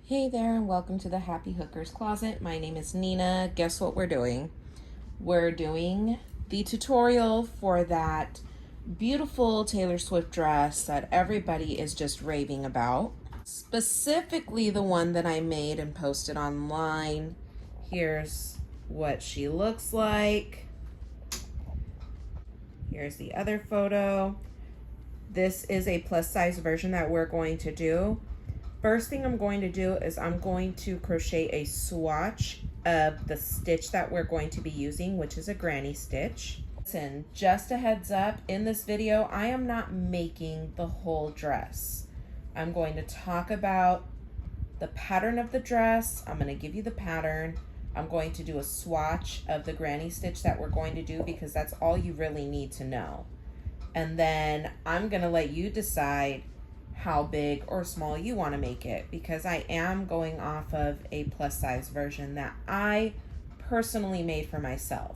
Hey there, and welcome to the Happy Hooker's Closet. My name is Nina. Guess what we're doing? We're doing the tutorial for that beautiful Taylor Swift dress that everybody is just raving about. Specifically the one that I made and posted online. Here's what she looks like. Here's the other photo. This is a plus size version that we're going to do. First thing I'm going to do is I'm going to crochet a swatch of the stitch that we're going to be using, which is a granny stitch. Listen, just a heads up, in this video, I am not making the whole dress. I'm going to talk about the pattern of the dress. I'm going to give you the pattern. I'm going to do a swatch of the granny stitch that we're going to do because that's all you really need to know. And then I'm going to let you decide how big or small you want to make it, because I am going off of a plus size version that I personally made for myself.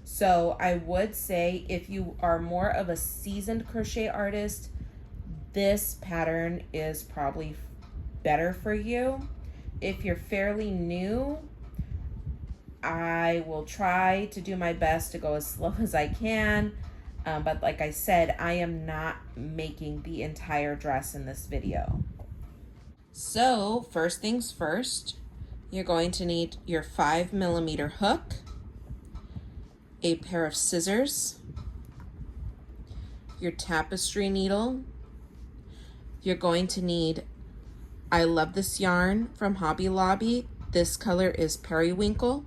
So I would say if you are more of a seasoned crochet artist, this pattern is probably better for you. If you're fairly new, I will try to do my best to go as slow as I can. But like I said, I am not making the entire dress in this video. So first things first, you're going to need your 5mm hook, a pair of scissors, your tapestry needle. You're going to need, I love this yarn from Hobby Lobby. This color is Periwinkle,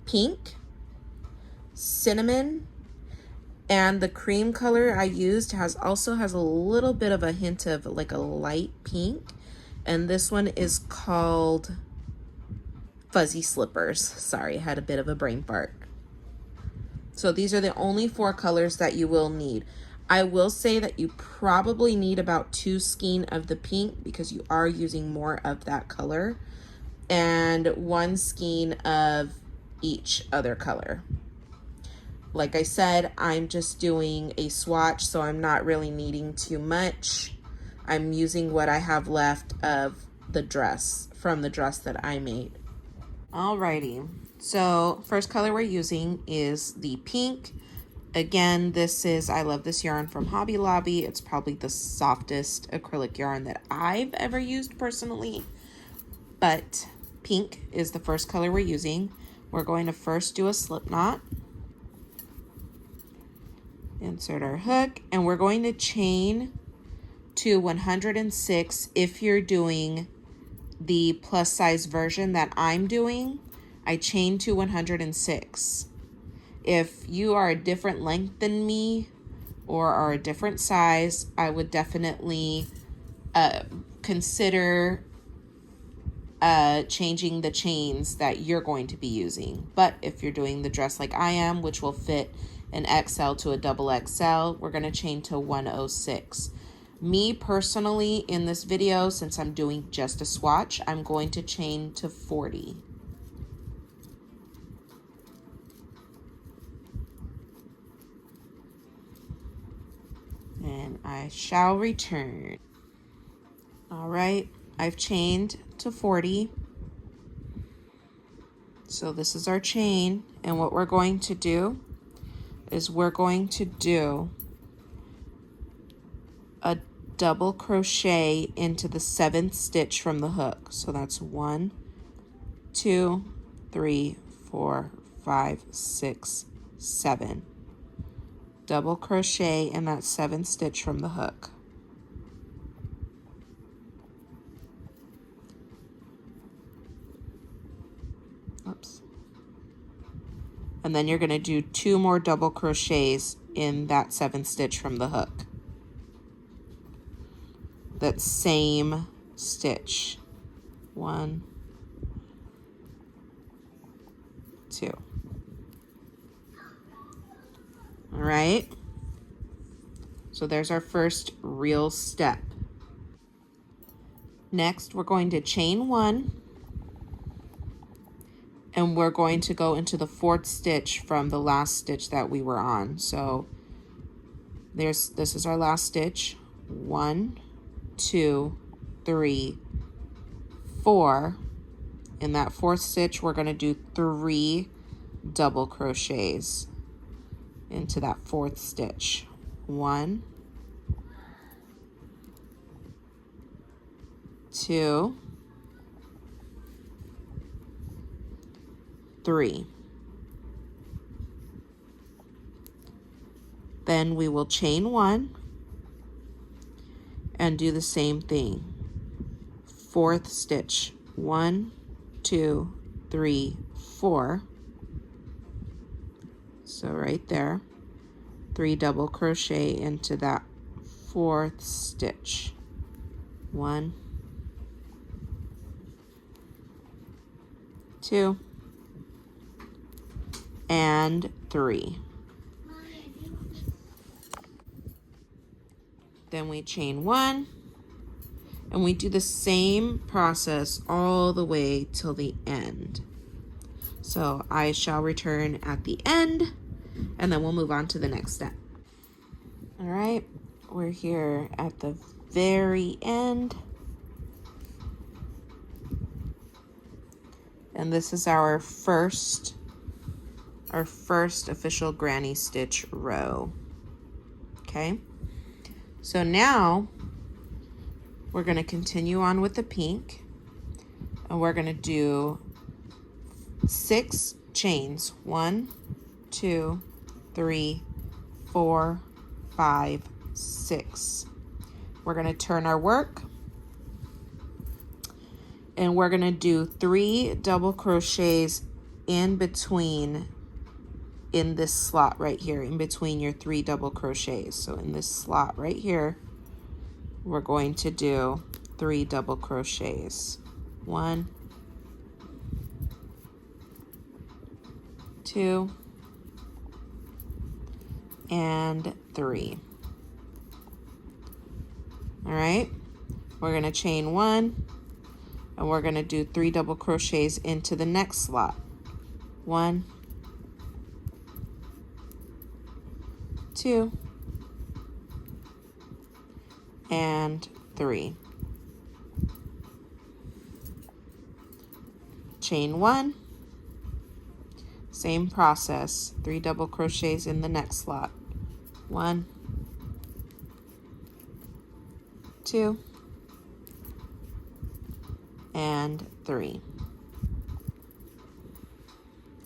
pink, cinnamon, and the cream color I used also has a little bit of a hint of like a light pink. And this one is called Fuzzy Slippers. Sorry, I had a bit of a brain fart. So these are the only 4 colors that you will need. I will say that you probably need about 2 skein of the pink because you are using more of that color, and 1 skein of each other color. Like I said, I'm just doing a swatch, so I'm not really needing too much. I'm using what I have left of the dress, from the dress that I made. Alrighty, so first color we're using is the pink. Again, this is, I love this yarn from Hobby Lobby. It's probably the softest acrylic yarn that I've ever used personally, but pink is the first color we're using. We're going to first do a slip knot. Insert our hook, and we're going to chain to 106 if you're doing the plus size version that I'm doing. I chain to 106. If you are a different length than me or are a different size, I would definitely consider changing the chains that you're going to be using. But if you're doing the dress like I am, which will fit an XL to a double XL, we're going to chain to 106. Me personally, in this video, since I'm doing just a swatch, I'm going to chain to 40. And I shall return. All right, I've chained to 40. So this is our chain, and what we're going to do is we're going to do a double crochet into the 7th stitch from the hook. So that's 1, 2, 3, 4, 5, 6, 7. Double crochet in that 7th stitch from the hook. Oops. And then you're going to do 2 more double crochets in that 7th stitch from the hook. That same stitch. 1, 2. All right. So there's our first real step. Next, we're going to chain 1. And we're going to go into the 4th stitch from the last stitch that we were on. So this is our last stitch. 1, 2, 3, 4. In that 4th stitch, we're going to do 3 double crochets into that 4th stitch. 1, 2, 3. Then we will chain 1 and do the same thing. 4th stitch, 1, 2, 3, 4. So right there, 3 double crochet into that 4th stitch. 1, 2, and 3. Then we chain 1, and we do the same process all the way till the end. So I shall return at the end, and then we'll move on to the next step. All right, we're here at the very end. And this is our first official granny stitch row. Okay, so now we're going to continue on with the pink, and we're going to do 6 chains. 1, 2, 3, 4, 5, 6. We're going to turn our work, and we're going to do 3 double crochets in between, in this slot right here, in between your 3 double crochets. So in this slot right here, we're going to do 3 double crochets. 1, 2, and 3. All right, we're going to chain 1, and we're going to do 3 double crochets into the next slot. 1, 2, and 3. Chain 1, same process, 3 double crochets in the next slot. 1, 2, and 3.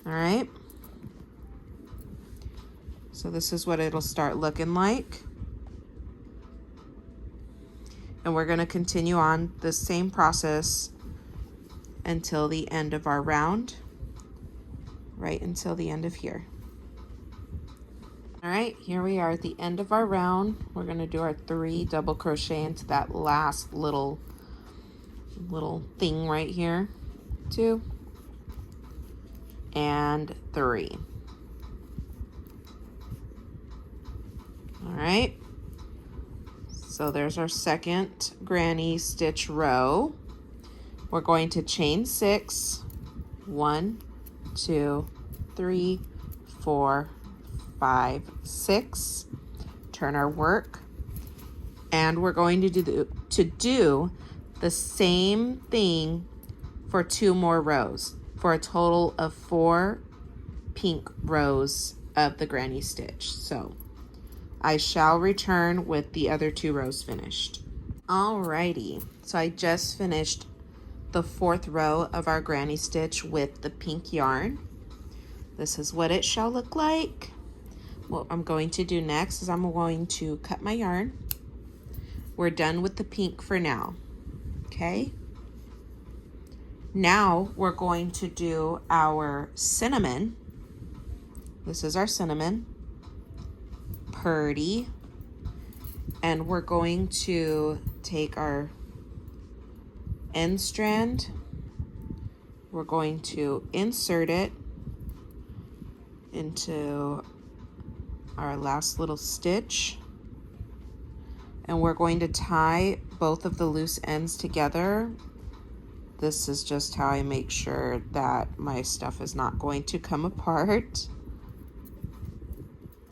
All right, so this is what it'll start looking like. And we're going to continue on the same process until the end of our round, right until the end of here. All right, here we are at the end of our round. We're going to do our 3 double crochet into that last little thing right here. 2 and 3. All right, so there's our second granny stitch row. We're going to chain 6. 1, 2, 3, 4, 5, 6. Turn our work, and we're going to do the same thing for 2 more rows, for a total of 4 pink rows of the granny stitch. So I shall return with the other 2 rows finished. Alrighty, so I just finished the 4th row of our granny stitch with the pink yarn. This is what it shall look like. What I'm going to do next is I'm going to cut my yarn. We're done with the pink for now. Okay, now we're going to do our cinnamon. This is our cinnamon, purdy, and we're going to take our end strand, we're going to insert it into our last little stitch, and we're going to tie both of the loose ends together. This is just how I make sure that my stuff is not going to come apart.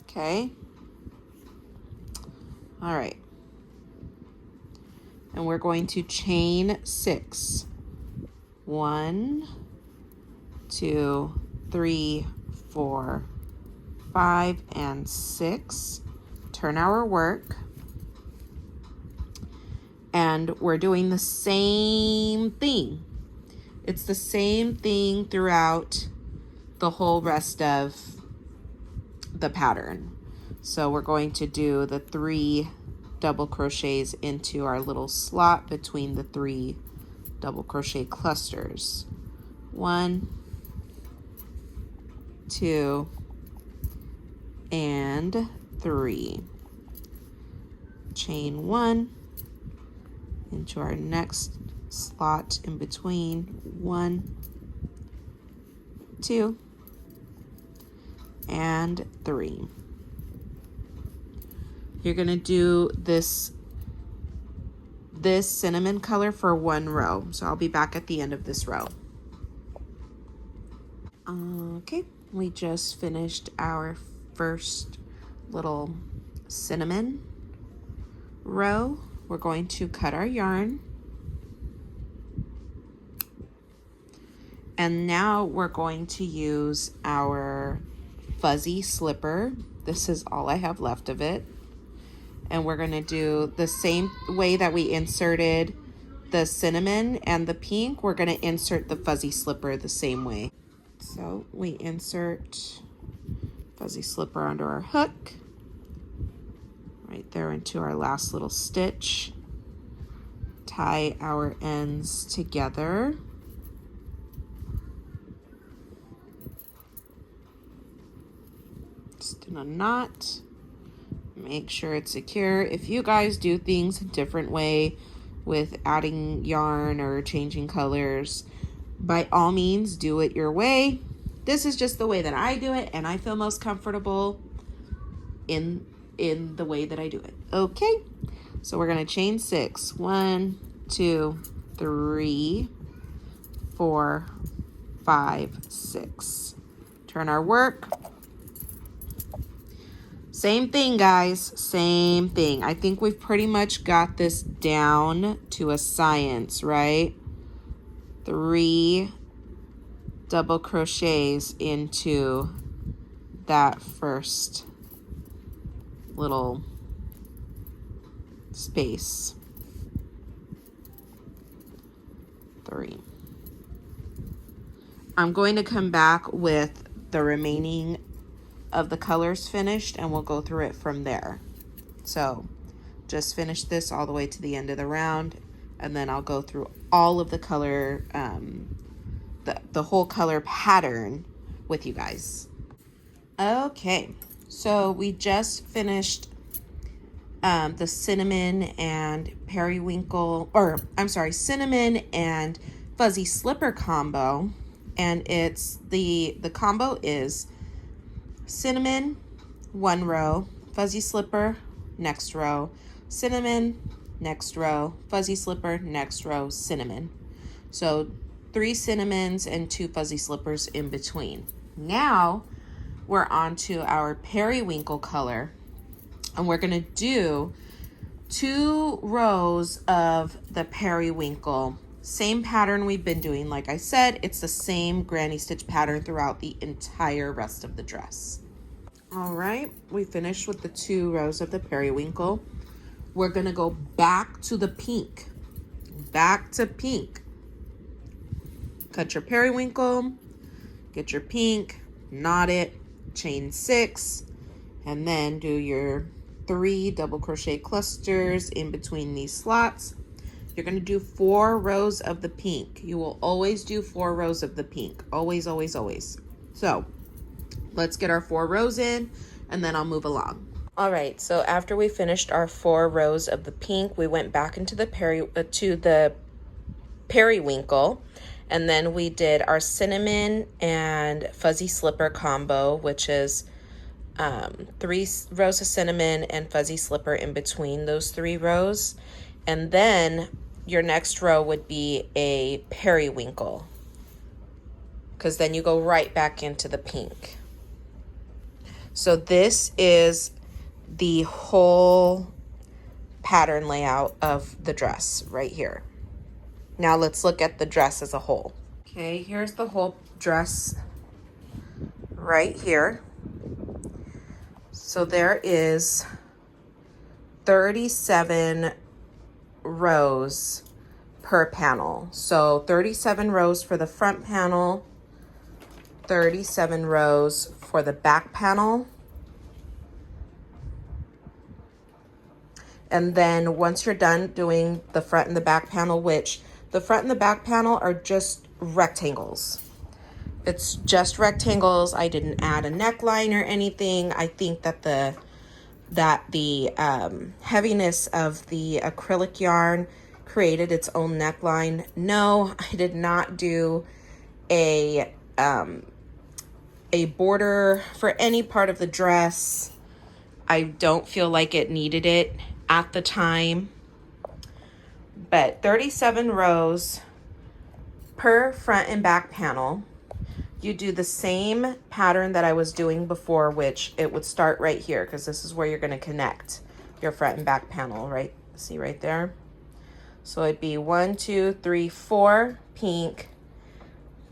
Okay. All right. and we're going to chain 6. 1, 2, 3, 4, 5, and 6. Turn our work. And we're doing the same thing. It's the same thing throughout the whole rest of the pattern. So we're going to do the 3 double crochets into our little slot between the 3 double crochet clusters. 1, 2, and 3. Chain 1 into our next slot in between. 1, 2, and 3. You're going to do this cinnamon color for 1 row. So I'll be back at the end of this row. Okay, we just finished our first little cinnamon row. We're going to cut our yarn. And now we're going to use our fuzzy slipper. This is all I have left of it. And we're going to do the same way that we inserted the cinnamon and the pink. We're going to insert the fuzzy slipper the same way. So we insert fuzzy slipper under our hook, right there into our last little stitch. Tie our ends together. Just in a knot. Make sure it's secure. If you guys do things a different way with adding yarn or changing colors, by all means do it your way. This is just the way that I do it, and I feel most comfortable in the way that I do it. Okay, so we're going to chain 6. 1, 2, 3, 4, 5, 6. Turn our work. Same thing, guys, same thing. I think we've pretty much got this down to a science, right? 3 double crochets into that first little space. 3. I'm going to come back with the remaining of the colors finished, and we'll go through it from there. So just finish this all the way to the end of the round, and then I'll go through all of the color, the whole color pattern with you guys. Okay, so we just finished the cinnamon and periwinkle, or I'm sorry, cinnamon and fuzzy slipper combo, and it's the combo is cinnamon 1 row, fuzzy slipper next row, cinnamon next row, fuzzy slipper next row, cinnamon. So 3 cinnamons and 2 fuzzy slippers in between. Now we're on to our periwinkle color, and we're gonna do 2 rows of the periwinkle. Same pattern we've been doing. Like I said, it's the same granny stitch pattern throughout the entire rest of the dress. All right, we finished with the 2 rows of the periwinkle. We're gonna go back to the pink. Back to pink. Cut your periwinkle, get your pink, knot it, chain 6, and then do your 3 double crochet clusters in between these slots. You're going to do 4 rows of the pink. You will always do 4 rows of the pink. Always, always, always. So let's get our 4 rows in, and then I'll move along. All right, so after we finished our 4 rows of the pink, we went back into the periwinkle, and then we did our cinnamon and fuzzy slipper combo, which is 3 rows of cinnamon and fuzzy slipper in between those 3 rows. And then your next row would be a periwinkle, because then you go right back into the pink. So this is the whole pattern layout of the dress right here. Now let's look at the dress as a whole. Okay, here's the whole dress right here. So there is 37 rows per panel. So 37 rows for the front panel, 37 rows for the back panel. And then once you're done doing the front and the back panel, which the front and the back panel are just rectangles. It's just rectangles. I didn't add a neckline or anything. I think that the heaviness of the acrylic yarn created its own neckline. No, I did not do a border for any part of the dress. I don't feel like it needed it at the time. But 37 rows per front and back panel. You do the same pattern that I was doing before, which it would start right here because this is where you're going to connect your front and back panel, right? See right there? So it'd be 1, 2, 3, 4 pink,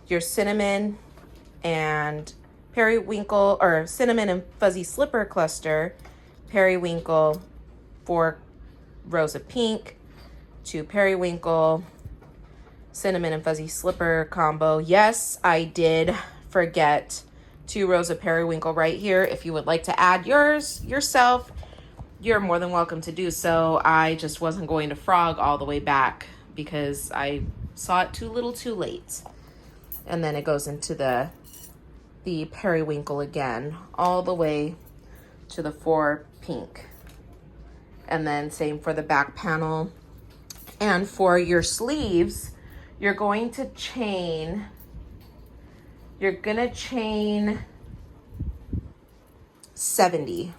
your cinnamon and periwinkle, or cinnamon and fuzzy slipper cluster, periwinkle, 4 rows of pink, 2 periwinkle, cinnamon and fuzzy slipper combo. Yes, I did forget 2 rows of periwinkle right here. If you would like to add yours yourself, you're more than welcome to do so. I just wasn't going to frog all the way back because I saw it too little too late. And then it goes into the periwinkle again, all the way to the 4 pink. And then same for the back panel. And for your sleeves, you're going to chain, 70.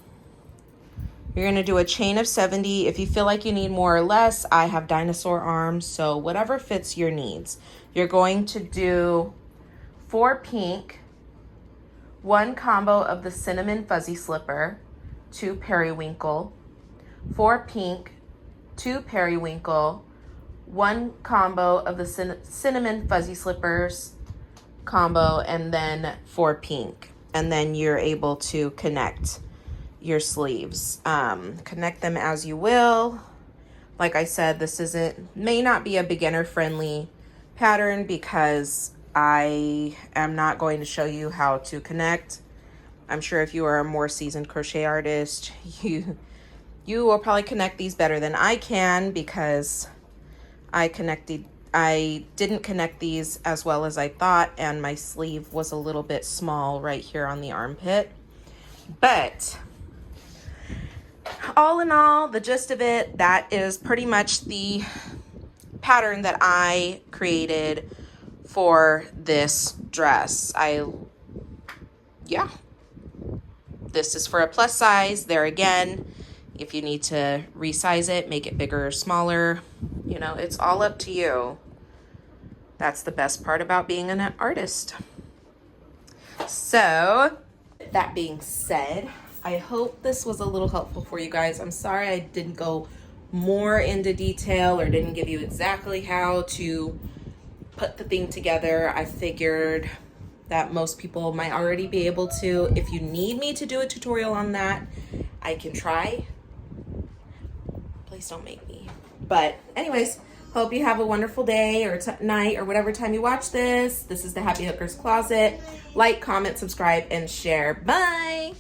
You're going to do a chain of 70. If you feel like you need more or less, I have dinosaur arms, so whatever fits your needs. You're going to do 4 pink, 1 combo of the cinnamon fuzzy slipper, 2 periwinkle, 4 pink, 2 periwinkle, 1 combo of the cinnamon fuzzy slippers combo, and then 4 pink. And then you're able to connect your sleeves. Connect them as you will. Like I said, this may not be a beginner friendly pattern because I am not going to show you how to connect. I'm sure if you are a more seasoned crochet artist, you will probably connect these better than I can because I didn't connect these as well as I thought, and my sleeve was a little bit small right here on the armpit. But all in all, the gist of it, that is pretty much the pattern that I created for this dress. This is for a plus size. There again, if you need to resize it, make it bigger or smaller, you know, it's all up to you. That's the best part about being an artist. So, that being said, I hope this was a little helpful for you guys. I'm sorry I didn't go more into detail or didn't give you exactly how to put the thing together. I figured that most people might already be able to. If you need me to do a tutorial on that, I can try. Please don't make me. But anyways, hope you have a wonderful day or night or whatever time you watch this. This is the Happy Hooker's Closet. Like, comment, subscribe, and share. Bye!